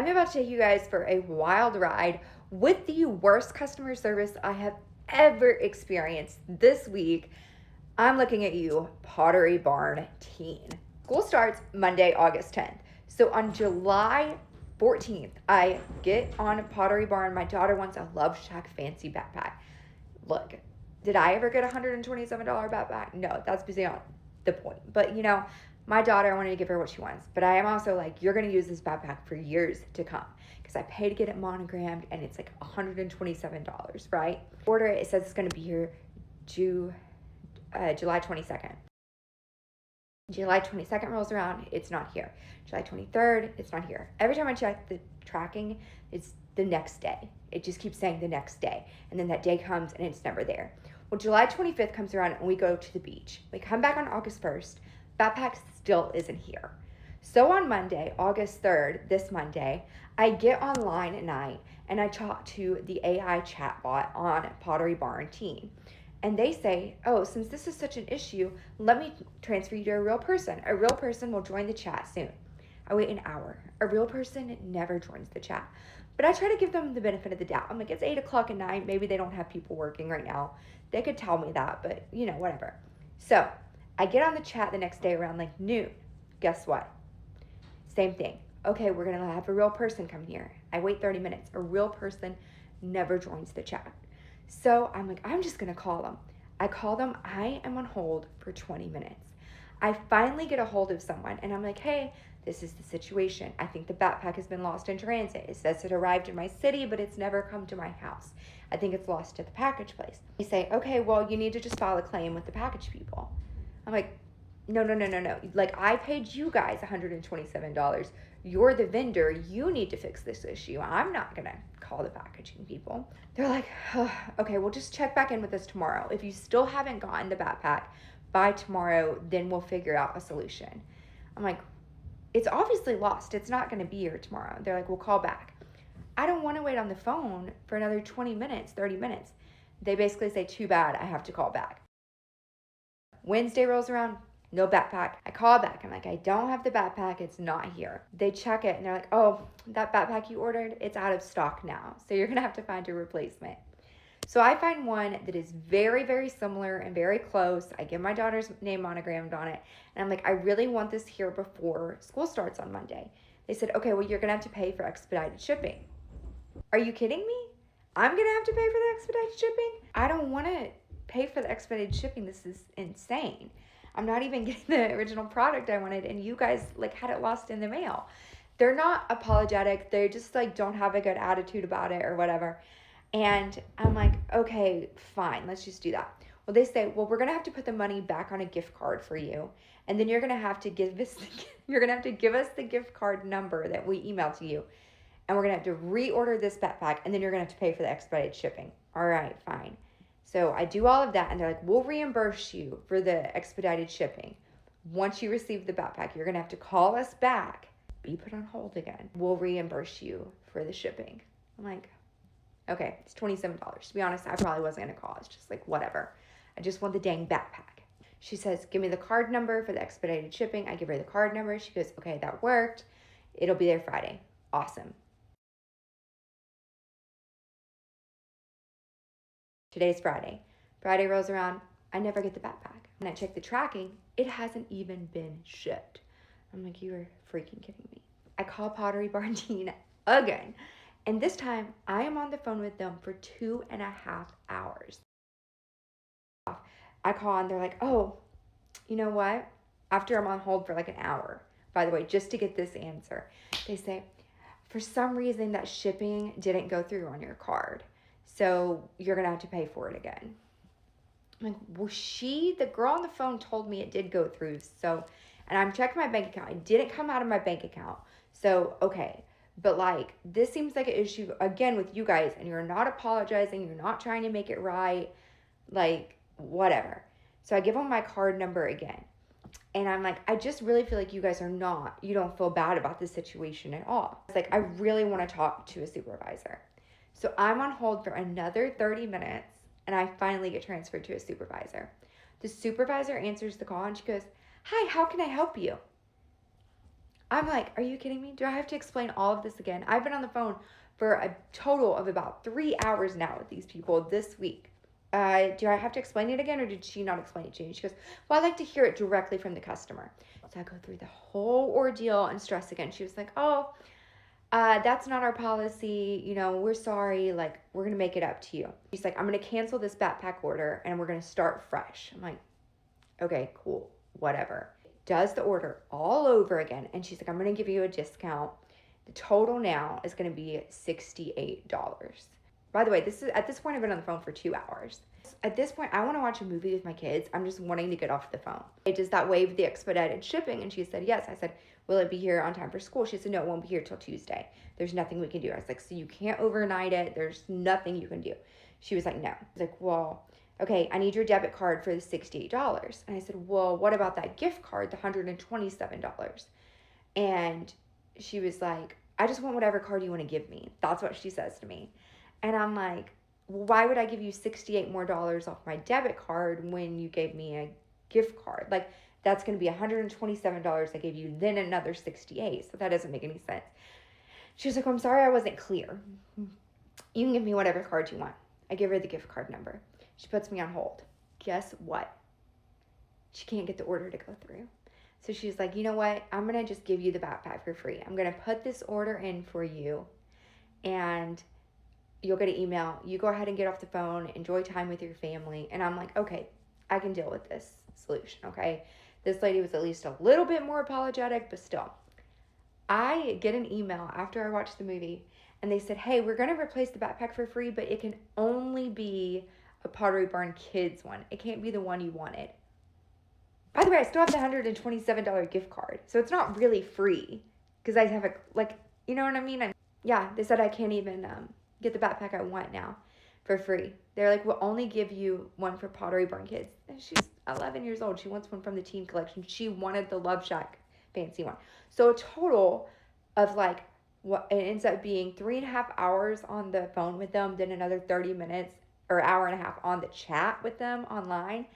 I'm about to take you guys for a wild ride with the worst customer service I have ever experienced this week. I'm looking at you, Pottery Barn Teen. School starts Monday, August 10th. So on July 14th, I get on Pottery Barn. My daughter wants a Love Shack fancy backpack. Look, did I ever get a $127 backpack? No, that's beyond the point. But you know, my daughter, I wanted to give her what she wants. But I am also like, you're going to use this backpack for years to come. Because I paid to get it monogrammed and it's like $127, right? Order it, it says it's going to be here July 22nd. July 22nd rolls around, it's not here. July 23rd, it's not here. Every time I check the tracking, it's the next day. It just keeps saying the next day. And then that day comes and it's never there. Well, July 25th comes around and we go to the beach. We come back on August 1st. Backpack still isn't here. So on Monday, August 3rd, this Monday, I get online at night and I talk to the AI chatbot on Pottery Barn Teen. And they say, oh, since this is such an issue, let me transfer you to a real person. A real person will join the chat soon. I wait an hour. A real person never joins the chat. But I try to give them the benefit of the doubt. I'm like, it's 8 o'clock at night. Maybe they don't have people working right now. They could tell me that, but you know, whatever. So I get on the chat the next day around like noon. Guess what? Same thing. Okay, we're going to have a real person come here. I wait 30 minutes. A real person never joins the chat. So I'm like, I'm just going to call them. I call them. I am on hold for 20 minutes. I finally get a hold of someone and I'm like, hey, this is the situation. I think the backpack has been lost in transit. It says it arrived in my city, but it's never come to my house. I think it's lost to the package place. They say, okay, well, you need to just file a claim with the package people. I'm like, no. Like, I paid you guys $127. You're the vendor. You need to fix this issue. I'm not going to call the packaging people. They're like, oh, okay, well, just check back in with us tomorrow. If you still haven't gotten the backpack by tomorrow, then we'll figure out a solution. I'm like, it's obviously lost. It's not going to be here tomorrow. They're like, we'll call back. I don't want to wait on the phone for another 20 minutes, 30 minutes. They basically say, too bad, I have to call back. Wednesday rolls around, no backpack. I call back. I'm like, I don't have the backpack. It's not here. They check it and they're like, oh, that backpack you ordered, it's out of stock now. So you're going to have to find a replacement. So I find one that is very, very similar and very close. I get my daughter's name monogrammed on it. And I'm like, I really want this here before school starts on Monday. They said, okay, well, you're going to have to pay for expedited shipping. Are you kidding me? I'm going to have to pay for the expedited shipping? I don't want to pay for the expedited shipping. This is insane. I'm not even getting the original product I wanted. And you guys like had it lost in the mail. They're not apologetic. They just like don't have a good attitude about it or whatever. And I'm like, okay, fine, let's just do that. Well, they say, well, we're going to have to put the money back on a gift card for you. And then you're going to have to give us the gift card number that we emailed to you. And we're going to have to reorder this backpack. And then you're going to have to pay for the expedited shipping. All right, fine. So I do all of that. And they're like, we'll reimburse you for the expedited shipping. Once you receive the backpack, you're going to have to call us back. Be put on hold again. We'll reimburse you for the shipping. I'm like, okay, it's $27. To be honest, I probably wasn't going to call. It's just like, whatever. I just want the dang backpack. She says, give me the card number for the expedited shipping. I give her the card number. She goes, okay, that worked. It'll be there Friday. Awesome. Today's Friday. Friday rolls around. I never get the backpack. When I check the tracking, it hasn't even been shipped. I'm like, you are freaking kidding me. I call Pottery Barn Teen again. And this time, I am on the phone with them for 2.5 hours. I call and they're like, oh, you know what? After I'm on hold for like an hour, by the way, just to get this answer, they say, for some reason that shipping didn't go through on your card. So you're going to have to pay for it again. I'm like, well, the girl on the phone told me it did go through. So, and I'm checking my bank account. It didn't come out of my bank account. So, okay. But like, this seems like an issue again with you guys and you're not apologizing. You're not trying to make it right. Like, whatever. So I give them my card number again. And I'm like, I just really feel like you guys you don't feel bad about this situation at all. It's like, I really want to talk to a supervisor. So I'm on hold for another 30 minutes and I finally get transferred to a supervisor. The supervisor answers the call and she goes, hi, how can I help you? I'm like, are you kidding me? Do I have to explain all of this again? I've been on the phone for a total of about 3 hours now with these people this week. Do I have to explain it again, or did she not explain it to you? And she goes, well, I like to hear it directly from the customer. So I go through the whole ordeal and stress again. She was like, oh, that's not our policy. You know, we're sorry. Like, we're going to make it up to you. She's like, I'm going to cancel this backpack order and we're going to start fresh. I'm like, okay, cool, whatever. Does the order all over again. And she's like, I'm going to give you a discount. The total now is going to be $68. By the way, at this point, I've been on the phone for 2 hours. At this point, I want to watch a movie with my kids. I'm just wanting to get off the phone. Does that waive the expedited shipping? And she said, yes. I said, will it be here on time for school? She said, no, it won't be here till Tuesday. There's nothing we can do. I was like, so you can't overnight it. There's nothing you can do. She was like, no. I was like, well, okay, I need your debit card for the $68. And I said, well, what about that gift card, the $127? And she was like, I just want whatever card you want to give me. That's what she says to me. And I'm like, well, why would I give you $68 more off my debit card when you gave me a gift card? Like, that's going to be $127 I gave you, then another $68. So that doesn't make any sense. She was like, I'm sorry I wasn't clear. You can give me whatever card you want. I give her the gift card number. She puts me on hold. Guess what? She can't get the order to go through. So she's like, you know what? I'm going to just give you the backpack for free. I'm going to put this order in for you, and you'll get an email. You go ahead and get off the phone. Enjoy time with your family. And I'm like, okay, I can deal with this solution, okay? This lady was at least a little bit more apologetic, but still. I get an email after I watched the movie, and they said, hey, we're going to replace the backpack for free, but it can only be a Pottery Barn Kids one. It can't be the one you wanted. By the way, I still have the $127 gift card, so it's not really free because I have you know what I mean? Yeah, they said I can't even get the backpack I want now for free. They're like, we'll only give you one for Pottery Barn Kids. And she's 11 years old. She wants one from the teen collection. She wanted the Love Shack fancy one. So a total of what it ends up being 3.5 hours on the phone with them, then another 30 minutes or hour and a half on the chat with them online.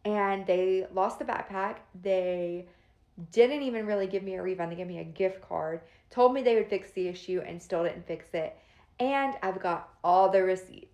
And they lost the backpack. They didn't even really give me a refund. They gave me a gift card, told me they would fix the issue, and still didn't fix it. And I've got all the receipts.